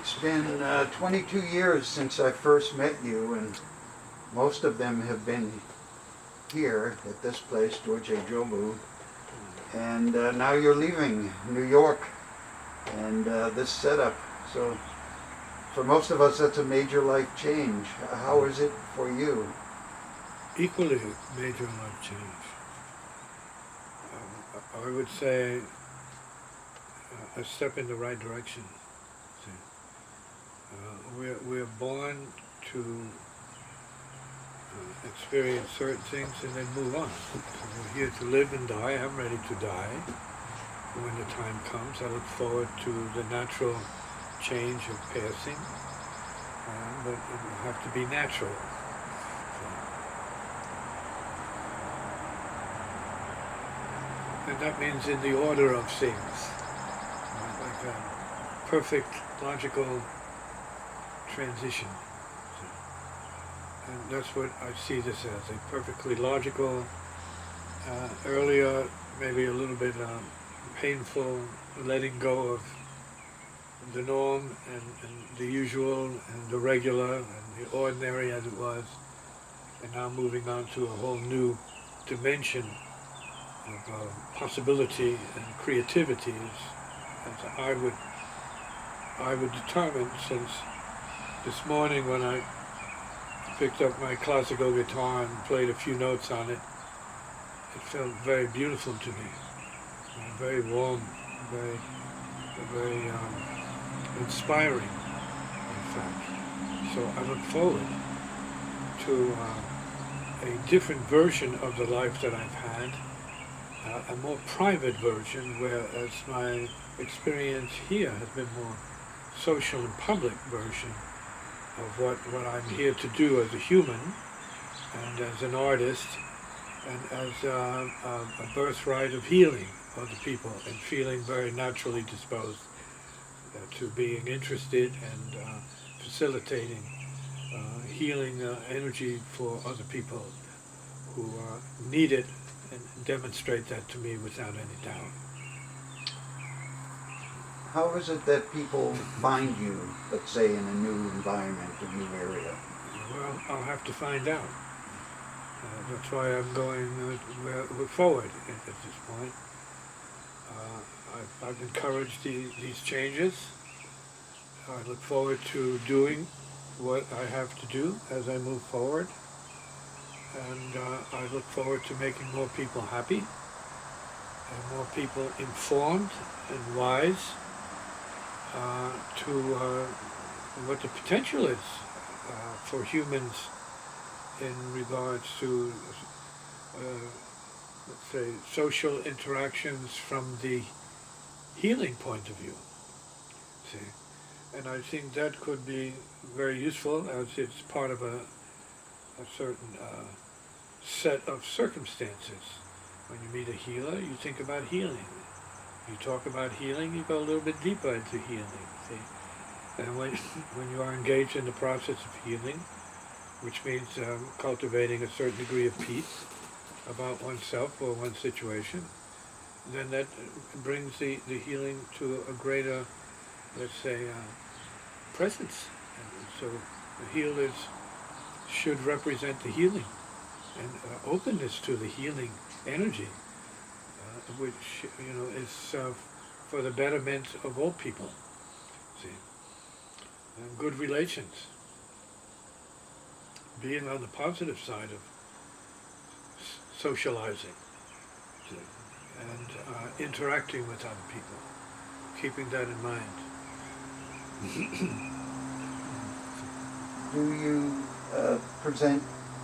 It's been 22 years since I first met you, and most of them have been here at this place, Tisziji. And now you're leaving New York and this setup. So for most of us, that's a major life change. How is it for you? Equally major life change. I would say a step in the right direction. We're born to experience certain things and then move on. So we're here to live and die. I'm ready to die when the time comes. I look forward to the natural change of passing, but it will have to be natural. And that means in the order of things, like a perfect logical transition. And that's what I see this as, a perfectly logical, earlier, maybe a little bit painful letting go of the norm and the usual and the regular and the ordinary as it was, and now moving on to a whole new dimension of possibility and creativity, as I would determine, since this morning when I picked up my classical guitar and played a few notes on it, it felt very beautiful to me, very warm, very inspiring, in fact. So I look forward to a different version of the life that I've had, a more private version, whereas my experience here has been more social and public version of what I'm here to do as a human and as an artist and as a birthright of healing other people and feeling very naturally disposed to being interested and facilitating healing energy for other people who need it, and demonstrate that to me without any doubt. How is it that people find you, let's say, in a new environment, a new area? Well, I'll have to find out. That's why I'm going forward at this point. I've encouraged these changes. I look forward to doing what I have to do as I move forward. And I look forward to making more people happy and more people informed and wise to what the potential is for humans in regards to, let's say, social interactions from the healing point of view. See, and I think that could be very useful as it's part of a certain set of circumstances. When you meet a healer, you think about healing. You talk about healing, you go a little bit deeper into healing. See? And when you are engaged in the process of healing, which means cultivating a certain degree of peace about oneself or one situation, then that brings the healing to a greater, let's say, presence. And so the healers should represent the healing and openness to the healing energy, which is for the betterment of all people. See, and good relations, being on the positive side of socializing, see, and interacting with other people, keeping that in mind. Do you present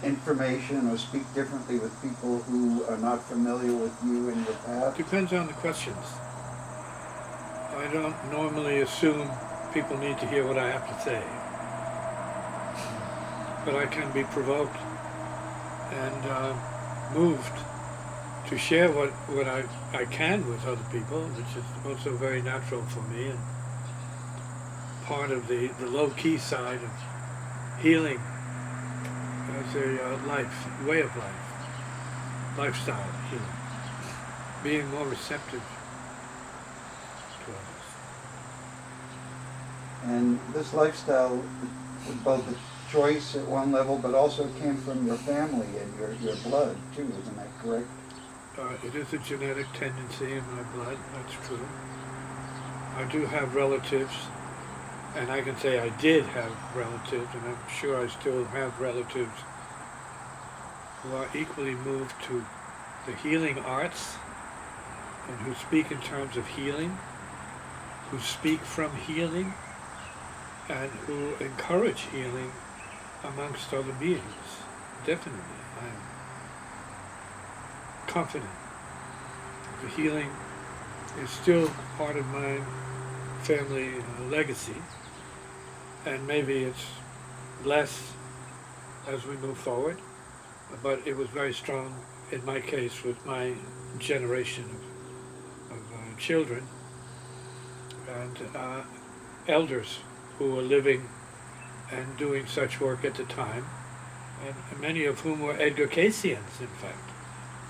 information or speak differently with people who are not familiar with you in your past? Depends on the questions. I don't normally assume people need to hear what I have to say, but I can be provoked and moved to share what I can with other people, which is also very natural for me and part of the low-key side of healing as a way of life, lifestyle healing, being more receptive to others. And this lifestyle was both a choice at one level, but also came from your family and your blood too, isn't that correct? It is a genetic tendency in my blood, that's true. I do have relatives, and I can say I did have relatives, and I'm sure I still have relatives who are equally moved to the healing arts and who speak in terms of healing, who speak from healing, and who encourage healing amongst other beings. Definitely, I'm confident the healing is still part of my family legacy, and maybe it's less as we move forward, but it was very strong in my case with my generation of children and elders who were living and doing such work at the time, and many of whom were Edgar Cayceans, in fact.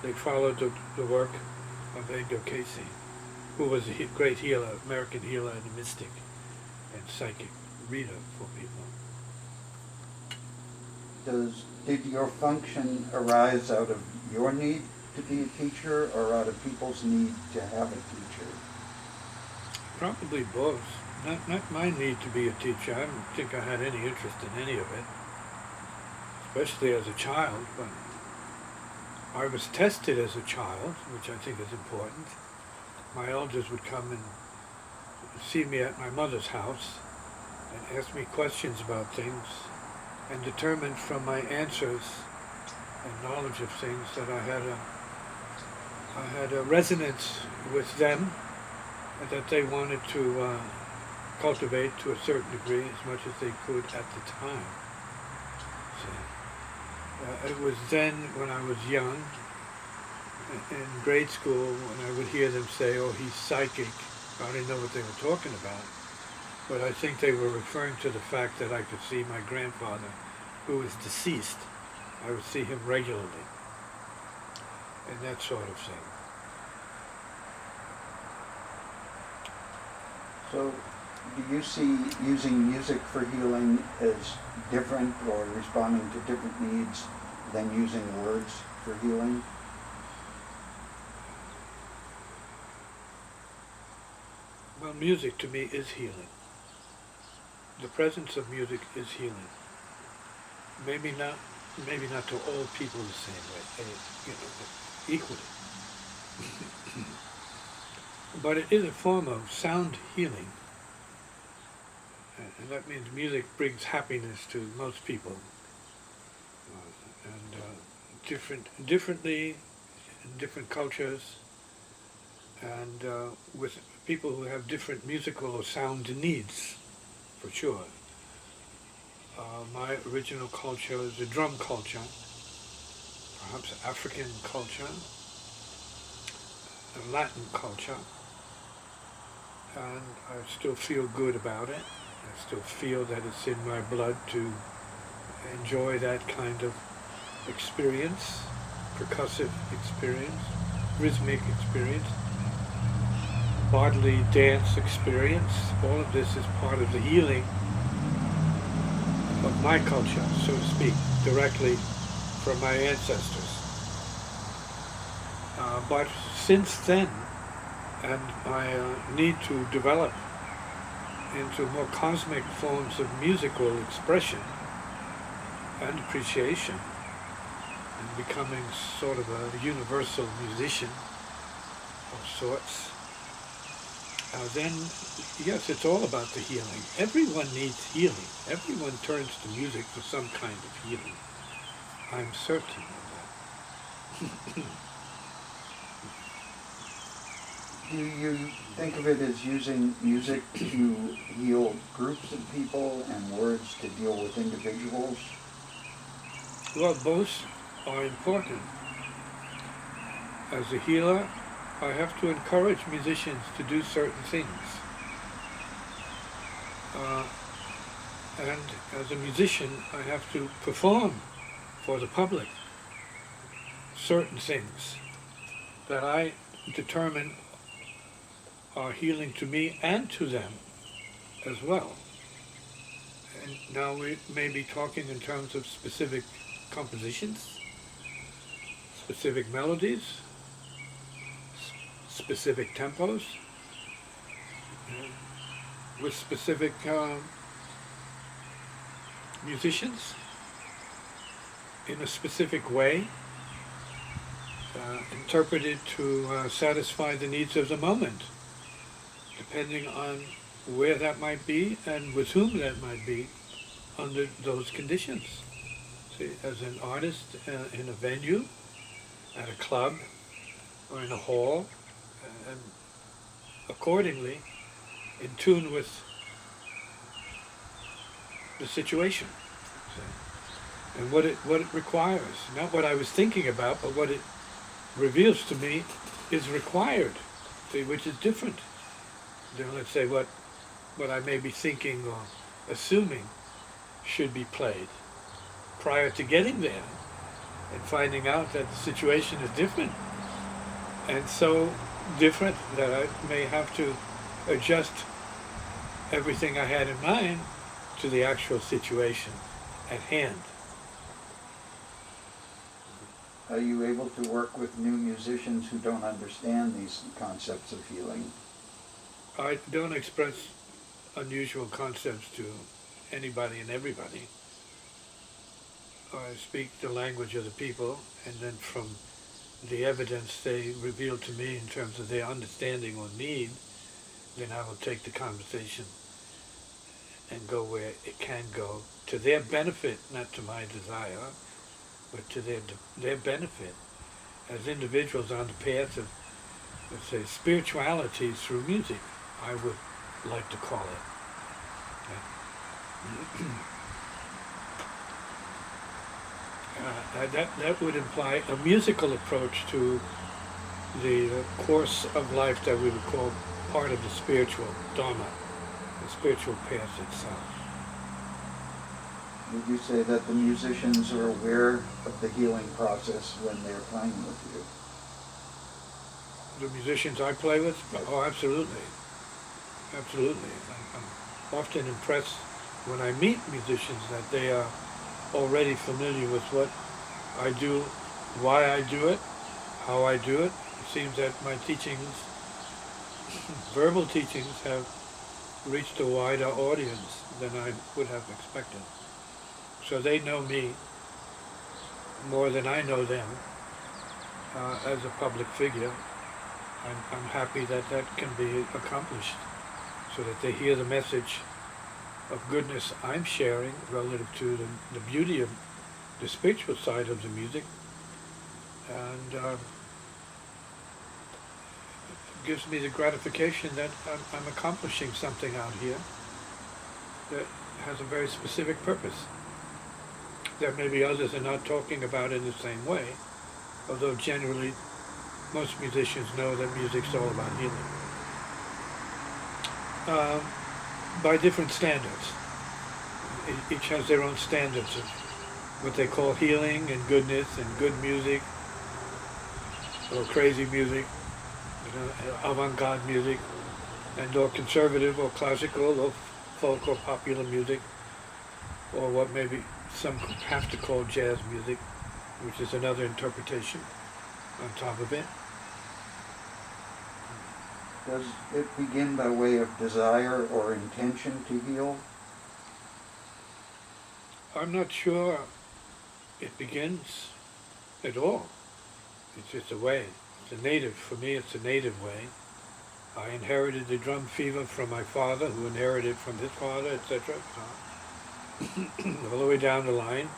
They followed the work of Edgar Cayce, who was a great healer, American healer and a mystic and psychic reader for people. Did your function arise out of your need to be a teacher or out of people's need to have a teacher? Probably both. Not my need to be a teacher. I don't think I had any interest in any of it, especially as a child. But I was tested as a child, which I think is important. My elders would come and see me at my mother's house and ask me questions about things and determined from my answers and knowledge of things that I had a resonance with them and that they wanted to cultivate to a certain degree as much as they could at the time. So, it was then when I was young, in grade school, when I would hear them say, "Oh, he's psychic," I didn't know what they were talking about. But I think they were referring to the fact that I could see my grandfather, who is deceased. I would see him regularly, and that sort of thing. So, do you see using music for healing as different or responding to different needs than using words for healing? Well, music to me is healing. The presence of music is healing. Maybe not to all people the same way, equally. But it is a form of sound healing. And that means music brings happiness to most people. Differently, in different cultures, and with people who have different musical or sound needs, for sure. My original culture is the drum culture, perhaps African culture, and Latin culture, and I still feel good about it. I still feel that it's in my blood to enjoy that kind of experience, percussive experience, rhythmic experience, bodily dance experience. All of this is part of the healing of my culture, so to speak, directly from my ancestors. But since then, and my need to develop into more cosmic forms of musical expression and appreciation, and becoming sort of a universal musician of sorts, then yes, it's all about the healing. Everyone needs healing. Everyone turns to music for some kind of healing. I'm certain of that. Do you think of it as using music to heal groups of people and words to deal with individuals? Well, both are important. As a healer, I have to encourage musicians to do certain things. And as a musician, I have to perform for the public certain things that I determine are healing to me and to them as well. And now we may be talking in terms of specific compositions, specific melodies, specific tempos, with specific musicians in a specific way, interpreted to satisfy the needs of the moment, depending on where that might be and with whom that might be under those conditions. See, as an artist in a venue, at a club, or in a hall, and accordingly in tune with the situation. See? And what it requires, not what I was thinking about, but what it reveals to me is required, see, which is different than, let's say, what I may be thinking or assuming should be played prior to getting there and finding out that the situation is different, and so different that I may have to adjust everything I had in mind to the actual situation at hand. Are you able to work with new musicians who don't understand these concepts of healing? I don't express unusual concepts to anybody and everybody. I speak the language of the people, and then from the evidence they reveal to me in terms of their understanding or need, then I will take the conversation and go where it can go to their benefit, not to my desire, but to their benefit as individuals on the path of, let's say, spirituality through music, I would like to call it. That would imply a musical approach to the course of life that we would call part of the spiritual dharma, the spiritual path itself. Would you say that the musicians are aware of the healing process when they're playing with you? The musicians I play with? Oh, absolutely. Absolutely. I'm often impressed when I meet musicians that they are already familiar with what I do, why I do it, how I do it. It seems that my teachings, verbal teachings, have reached a wider audience than I would have expected. So they know me more than I know them as a public figure. I'm happy that that can be accomplished so that they hear the message of goodness I'm sharing relative to the beauty of the spiritual side of the music, and it gives me the gratification that I'm accomplishing something out here that has a very specific purpose that maybe others are not talking about in the same way, although generally most musicians know that music's all about healing. By different standards. Each has their own standards of what they call healing and goodness and good music, or crazy music, avant-garde music, and or conservative or classical or folk or popular music, or what maybe some have to call jazz music, which is another interpretation on top of it. Does it begin by way of desire or intention to heal? I'm not sure it begins at all. It's just a way. It's a native, for me it's a native way. I inherited the drum fever from my father, who inherited from his father, etc. All the way down the line.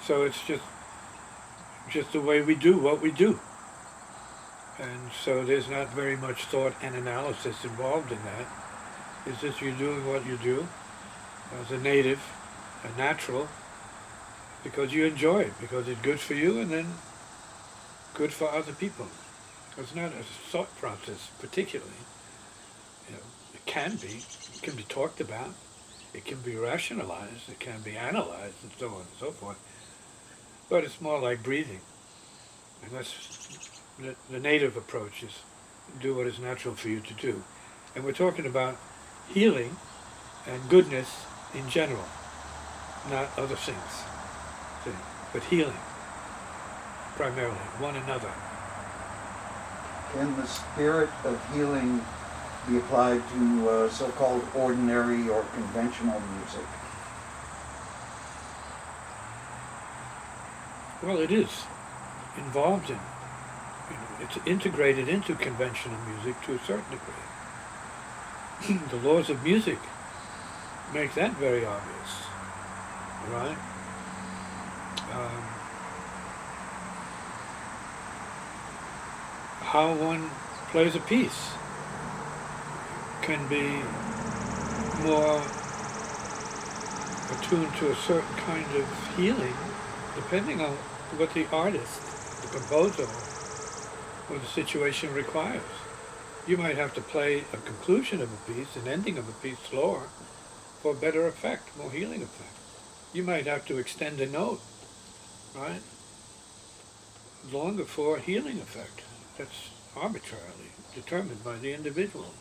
So it's just the way we do what we do. And so there's not very much thought and analysis involved in that. It's just you're doing what you do as a native, a natural, because you enjoy it, because it's good for you and then good for other people. It's not a thought process particularly. It can be talked about, it can be rationalized, it can be analyzed, and so on and so forth. But it's more like breathing. And that's the native approach, is do what is natural for you to do. And we're talking about healing and goodness in general, not other things, see, but healing, primarily, one another. Can the spirit of healing be applied to so-called ordinary or conventional music? Well, it is involved in, it's integrated into conventional music to a certain degree. The laws of music make that very obvious, right? How one plays a piece can be more attuned to a certain kind of healing depending on what the artist, the composer, or the situation requires. You might have to play a conclusion of a piece, an ending of a piece slower for a better effect, more healing effect. You might have to extend a note, right, longer for a healing effect. That's arbitrarily determined by the individual.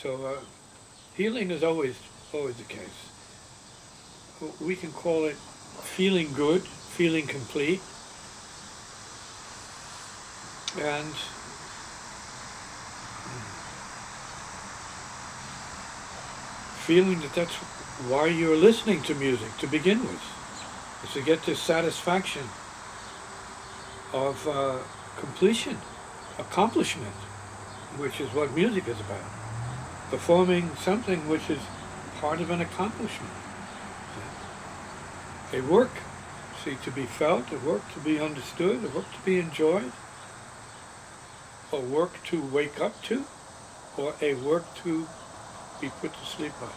So healing is always the case. We can call it feeling good, feeling complete, and feeling that that's why you're listening to music to begin with, is to get this satisfaction of completion, accomplishment, which is what music is about. Performing something which is part of an accomplishment. A work, see, to be felt, a work to be understood, a work to be enjoyed, a work to wake up to, or a work to be put to sleep by.